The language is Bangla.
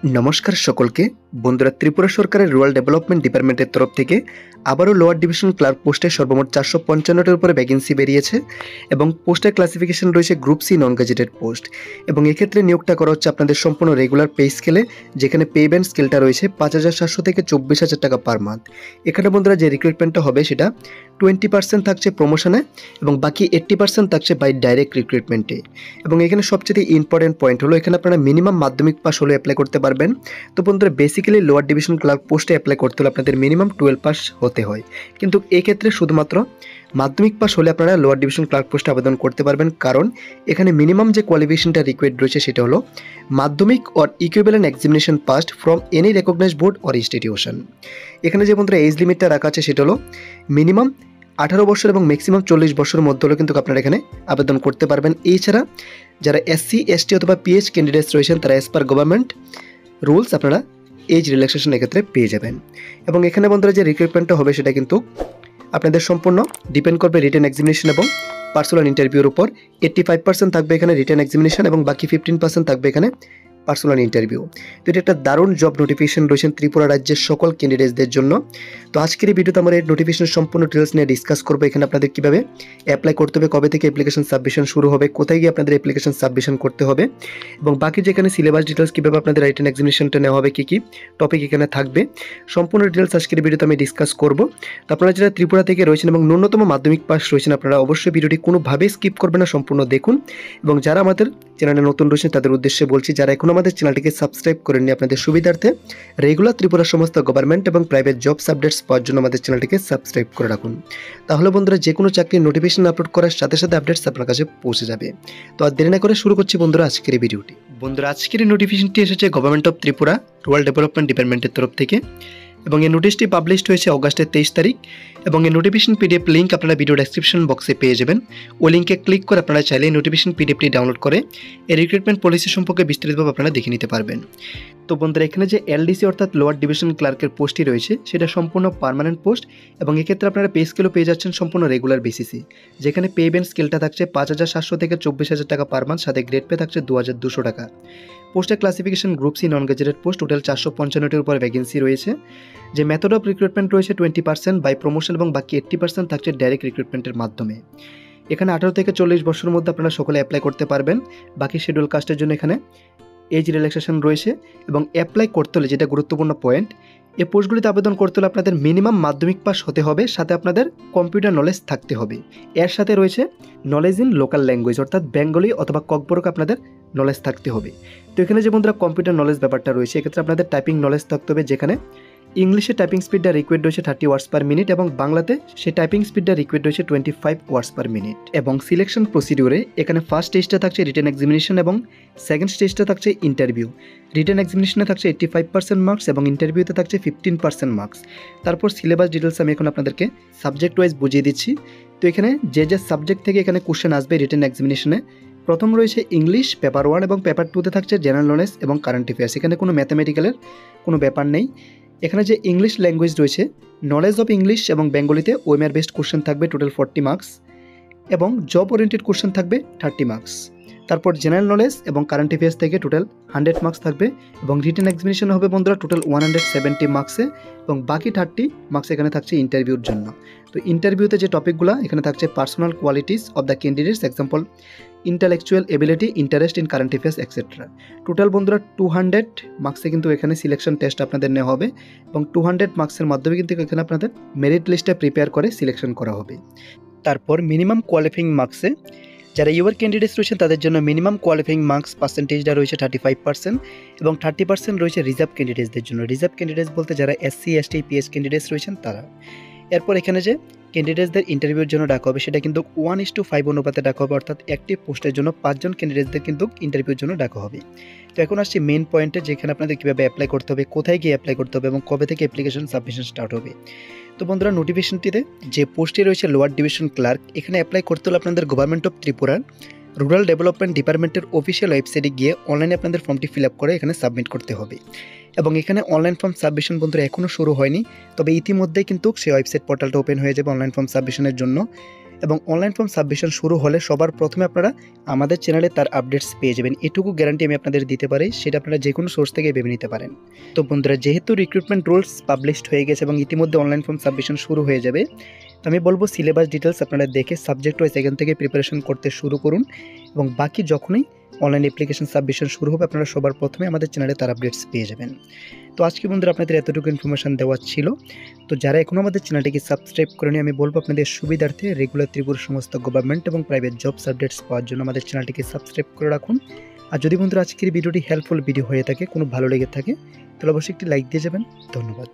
নমস্কার সকলকে বন্ধুরা, ত্রিপুরা সরকারের রুরাল ডেভেলপমেন্ট ডিপার্টমেন্টের তরফ থেকে আবারও লোয়ার ডিভিশন ক্লার্ক পোস্টে সর্বমোট 455টার উপরে ভ্যাকেন্সি বেরিয়েছে এবং পোস্টের ক্লাসিফিকেশন রয়েছে group C non gazetted post এবং এক্ষেত্রে নিয়োগটা করা হচ্ছে আপনাদের সম্পূর্ণ রেগুলার পে স্কেলে, যেখানে পে ব্যান্ড স্কেলটা রয়েছে 5,700 থেকে 24,000 টাকা পার মান্থ। এখানে বন্ধুরা যে রিক্রুটমেন্টটা হবে সেটা 20% থাকছে প্রমোশনে এবং বাকি 80% থাকছে বাই ডাইরেক্ট রিক্রুটমেন্টে। এবং এখানে সবচেয়ে ইম্পর্টেন্ট পয়েন্ট হলো এখানে আপনারা মিনিমাম মাধ্যমিক পাস হলে অ্যাপ্লাই করতে পারবেন। তো বন্ধুরা, বেসিক্যালি লোয়ার ডিভিশন ক্লার্ক পোস্টে অ্যাপ্লাই করতে হলে আপনাদের মিনিমাম 12 পাস হতে হয়, কিন্তু এই ক্ষেত্রে শুধুমাত্র মাধ্যমিক পাস হলে আপনারা লোয়ার ডিভিশন ক্লার্ক পোস্টে আবেদন করতে পারবেন, কারণ এখানে মিনিমাম যে কোয়ালিফিকেশনটা রিকোয়ার্ড রয়েছে সেটা হলো মাধ্যমিক or equivalent examination passed from any recognized board or institution. এখানে যে বন্ধুরা এজ লিমিটটা রাখা আছে সেটা হলো মিনিমাম 18 বছর এবং ম্যাক্সিমাম 40 বছরের মধ্যে হলে কিন্তু আপনারা এখানে আবেদন করতে পারবেন। এছাড়া যারা এসসি এসটি অথবা পিএইচ ক্যান্ডিডেটস রয়েছেন তারা অ্যাজ পার গভর্নমেন্ট রুলস আপনারা এজ রিল্যাক্সেশন এক্ষেত্রে পেয়ে যাবেন। এবং এখানে বন্ধুরা যে রিক্রুটমেন্টটা হবে সেটা কিন্তু আপনাদের সম্পূর্ণ ডিপেন্ড করবে রিটেন এক্সামিনেশন এবং পার্সোনাল ইন্টারভিউর উপর। 85% থাকবে এখানে রিটেন এক্সামিনেশন এবং বাকি 15% থাকবে এখানে পার্সোনাল ইন্টারভিউ। তো এটা একটা দারুণ জব নোটিফিকেশন রয়েছেন ত্রিপুরা রাজ্যের সকল ক্যান্ডিডেটসদের জন্য। তো আজকের এই ভিডিওতে আমরা এই নোটিফিকেশনের সম্পূর্ণ ডিটেলস নিয়ে ডিসকাস করবো। এখানে আপনাদের কীভাবে অ্যাপ্লাই করতে হবে, কবে থেকে অ্যাপ্লিকেশন সাবমিশন শুরু হবে, কোথায় গিয়ে আপনাদের অ্যাপ্লিকেশন সাবমিশন করতে হবে এবং বাকি যেখানে সিলেবাস ডিটেলস কীভাবে আপনাদের রিটেন এক্সামিনেশনটা নেওয়া হবে, কী কী টপিক এখানে থাকবে, সম্পূর্ণ ডিটেলস আজকের ভিডিওতে আমি ডিসকাস করবো। তো আপনারা যারা ত্রিপুরা থেকে রয়েছেন এবং ন্যূনতম মাধ্যমিক পাস রয়েছেন আপনারা অবশ্যই ভিডিওটি কোনোভাবেই স্কিপ করবেন না, সম্পূর্ণ দেখুন। এবং যারা আমাদের চ্যানেলে নতুন রয়েছেন তাদের উদ্দেশ্যে বলছি, যারা এখন আমাদের চ্যানেলটিকে সাবস্ক্রাইব করেননি আপনাদের সুবিধার্থে রেগুলার ত্রিপুরার সমস্ত গভর্নমেন্ট এবং প্রাইভেট জবস আপডেটস পাওয়ার জন্য আমাদের চ্যানেলটিকে সাবস্ক্রাইব করে রাখুন। তাহলে বন্ধুরা যে কোনো চাকরির নোটিফিকেশন আপলোড করার সাথে সাথে আপডেটস আপনার কাছে পৌঁছে যাবে। তো আর দেরি না করে শুরু করছি বন্ধুরা আজকের এই ভিডিওটি। বন্ধুরা, আজকের এই নোটিফিকেশনটি এসেছে government of Tripura rural development ডিপার্টমেন্টের তরফ থেকে এবং এই নোটিশটি পাবলিশড হয়েছে অগাস্টের 23 তারিখ এবং এই নোটিফিকেশন পিডিএফ লিঙ্ক আপনারা ভিডিও ডেসক্রিপশন বক্সে পেয়ে যাবেন। ওই লিঙ্কে ক্লিক করে আপনারা চাইলে এই নোটিফিকেশন পিডিএফটি ডাউনলোড করে এই রিক্রুটমেন্ট পলিসি সম্পর্কে বিস্তারিতভাবে আপনারা দেখে নিতে পারবেন। তো বন্ধুরা, এখানে যে এলডিসি অর্থাৎ লোয়ার ডিভিশন ক্লার্কের পোস্টটি রয়েছে সেটা সম্পূর্ণ পার্মানেন্ট পোস্ট এবং এক্ষেত্রে আপনারা পে স্কেলও পেয়ে যাচ্ছেন সম্পূর্ণ রেগুলার বেসিসে, যেখানে পে ব্যান্ড স্কেলটা থাকছে 5,700 থেকে 24,000 টাকা পার মান্থ, সাথে গ্রেড পে থাকছে 2,200 টাকা। পোস্টের classification group C non gazetted post, total 455টার উপর ভ্যাকেন্সি রয়েছে। যে মেথড অফ রিক্রুটমেন্ট রয়েছে 20% বাই প্রমোশন এবং বাকি 80% থাকছে ডাইরেক্ট রিক্রুটমেন্টের মাধ্যমে। এখানে 18 থেকে 40 বছরের মধ্যে আপনারা সকলে অ্যাপ্লাই করতে পারবেন। বাকি শিডিউল কাস্টের জন্য এখানে এজ রিল্যাক্সেশন রয়েছে এবং অ্যাপ্লাই করতে হলে যেটা গুরুত্বপূর্ণ পয়েন্ট, এই পোস্টগুলিতে আবেদন করতে হলে আপনাদের মিনিমাম মাধ্যমিক পাস হতে হবে, সাথে আপনাদের কম্পিউটার নলেজ থাকতে হবে। এর সাথে রয়েছে নলেজ ইন লোকাল ল্যাঙ্গুয়েজ অর্থাৎ বেঙ্গলি অথবা ককবরক আপনাদের নলেজ থাকতে হবে। তো এখানে যে বন্ধুরা কম্পিউটার নলেজ ব্যাপারটা রয়েছে, এক্ষেত্রে আপনাদের টাইপিং নলেজ থাকতে হবে, যেখানে ইংলিশে টাইপিং স্পিডটা রিকোয়ার্ড রয়েছে 30 ওয়ার্ডস পার মিনিট এবং বাংলাতে সেই টাইপিং স্পিডটা রিকোয়ার্ড রয়েছে 25 ওয়ার্ডস পার মিনিট। এবং সিলেকশন প্রসিডিউরে এখানে ফার্স্ট স্টেজটা থাকছে রিটেন এক্সামিনেশন এবং সেকেন্ড স্টেজটা থাকছে ইন্টারভিউ। রিটেন এক্সামিনেশনে থাকছে 85% মার্কস এবং ইন্টারভিউতে থাকছে 15% মার্কস। তারপর সিলেবাস ডিটেলস আমি এখন আপনাদেরকে সাবজেক্ট ওয়াইজ বুঝিয়ে দিচ্ছি। তো এখানে যে সাবজেক্ট থেকে এখানে কোশ্চেন আসবে রিটেন এক্সামিনেশনে, প্রথম রয়েছে ইংলিশ পেপার 1 এবং পেপার 2তে থাকছে জেনারেল নলেজ এবং কারেন্ট অ্যাফেয়ার্স। এখানে কোনো ম্যাথামেটিক্যালের কোনো ব্যাপার নেই। এখানে যে ইংলিশ ল্যাঙ্গুয়েজ রয়েছে, নলেজ অফ ইংলিশ এবং বেঙ্গলিতে ওএমআর বেসড কোশ্চেন থাকবে টোটাল 40 মার্কস এবং জব ওরিয়েন্টেড কোশ্চেন থাকবে 30 মার্কস। তারপর জেনারেল নলেজ এবং কারেন্ট অ্যাফেয়ার্স থেকে টোটাল 100 মার্কস থাকবে এবং রিটেন এক্সামিনেশন হবে বন্ধুরা টোটাল 170 মার্কসে এবং বাকি 30 মার্কস এখানে থাকছে ইন্টারভিউর জন্য। তো ইন্টারভিউতে যে টপিকগুলো এখানে থাকছে personal qualities of the candidates, example intellectual ability, interest in current affairs etcetera. Total বন্ধুরা 200 মার্কসে কিন্তু এখানে সিলেকশন টেস্ট আপনাদের নেওয়া হবে এবং 200 মার্কসের মাধ্যমে কিন্তু এখানে আপনাদের মেরিট লিস্টে প্রিপেয়ার করে সিলেকশন করা হবে। তারপর মিনিমাম কোয়ালিফাইং মার্কসে যারা ইউআর ক্যান্ডিডেটস রয়েছেন তাদের জন্য মিনিমাম কোয়ালিফাইং মার্কস পার্সেন্টেজটা রয়েছে 35% এবং 30% রয়েছে রিজার্ভ ক্যান্ডিডেটসদের জন্য। রিজার্ভ ক্যান্ডিডেটস বলতে যারা এসসি এসটি পিএইচ ক্যান্ডিডেটস রয়েছেন তারা। এরপর এখানে যে ক্যান্ডিডেটসদের ইন্টারভিউর জন্য ডাকা হবে সেটা কিন্তু 1:5 অনুপাতে ডাকা হবে, অর্থাৎ একটি পোস্টের জন্য 5 জন ক্যান্ডিডেটসদের কিন্তু ইন্টারভিউর জন্য ডাকা হবে। তো এখন আসছি মেন পয়েন্টে, যেখানে আপনাদের কীভাবে অ্যাপ্লাই করতে হবে, কোথায় গিয়ে অ্যাপ্লাই করতে হবে এবং কবে থেকে অ্যাপ্লিকেশন সাবমিশন স্টার্ট হবে। তো বন্ধুরা, নোটিফিকেশনটিতে যে পোস্টটি রয়েছে লোয়ার ডিভিশন ক্লার্ক, এখানে অ্যাপ্লাই করতে হলে আপনাদের গভর্নমেন্ট অফ ত্রিপুরার রুরাল ডেভেলপমেন্ট ডিপার্টমেন্টের অফিসিয়াল ওয়েবসাইটে গিয়ে অনলাইনে আপনাদের ফর্মটি ফিল আপ করে এখানে সাবমিট করতে হবে। এবং এখানে অনলাইন ফর্ম সাবমিশন বন্ধুরা এখনও শুরু হয়নি, তবে ইতিমধ্যেই কিন্তু সেই ওয়েবসাইট পোর্টালটা ওপেন হয়ে যাবে অনলাইন ফর্ম সাবমিশনের জন্য। এবং অনলাইন ফর্ম সাবমিশন শুরু হলে সবার প্রথমে আপনারা আমাদের চ্যানেলে তার আপডেটস পেয়ে যাবেন। এটুকু গ্যারান্টি আমি আপনাদের দিতে পারি, সেটা আপনারা যে কোনো সোর্স থেকে ভেবে নিতে পারেন। তো বন্ধুরা, যেহেতু রিক্রুটমেন্ট রুলস পাবলিশড হয়ে গেছে এবং ইতিমধ্যে অনলাইন ফর্ম সাবমিশন শুরু হয়ে যাবে, তো আমি বলবো সিলেবাস ডিটেলস আপনারা দেখে সাবজেক্ট ওয়াইজ এখান থেকে প্রিপারেশন করতে শুরু করুন এবং বাকি যখনই অনলাইন অ্যাপ্লিকেশন সাবমিশন শুরু হবে আপনারা সবার প্রথমে আমাদের চ্যানেলে তার আপডেটস পেয়ে যাবেন। তো আজকে বন্ধুরা আপনাদের এতটুকু ইনফরমেশন দেওয়া ছিল। তো যারা এখনও আমাদের চ্যানেলটিকে সাবস্ক্রাইব করেনি, আমি বলবো আপনাদের সুবিধার্থে রেগুলার ত্রিপুরা সমস্ত গভর্নমেন্ট এবং প্রাইভেট জবস আপডেটস পাওয়ার জন্য আমাদের চ্যানেলটিকে সাবস্ক্রাইব করে রাখুন। আর যদি বন্ধুরা আজকের ভিডিওটি হেল্পফুল ভিডিও হয়ে থাকে, কোনো ভালো লেগে থাকে, তাহলে অবশ্যই একটি লাইক দিয়ে যাবেন। ধন্যবাদ।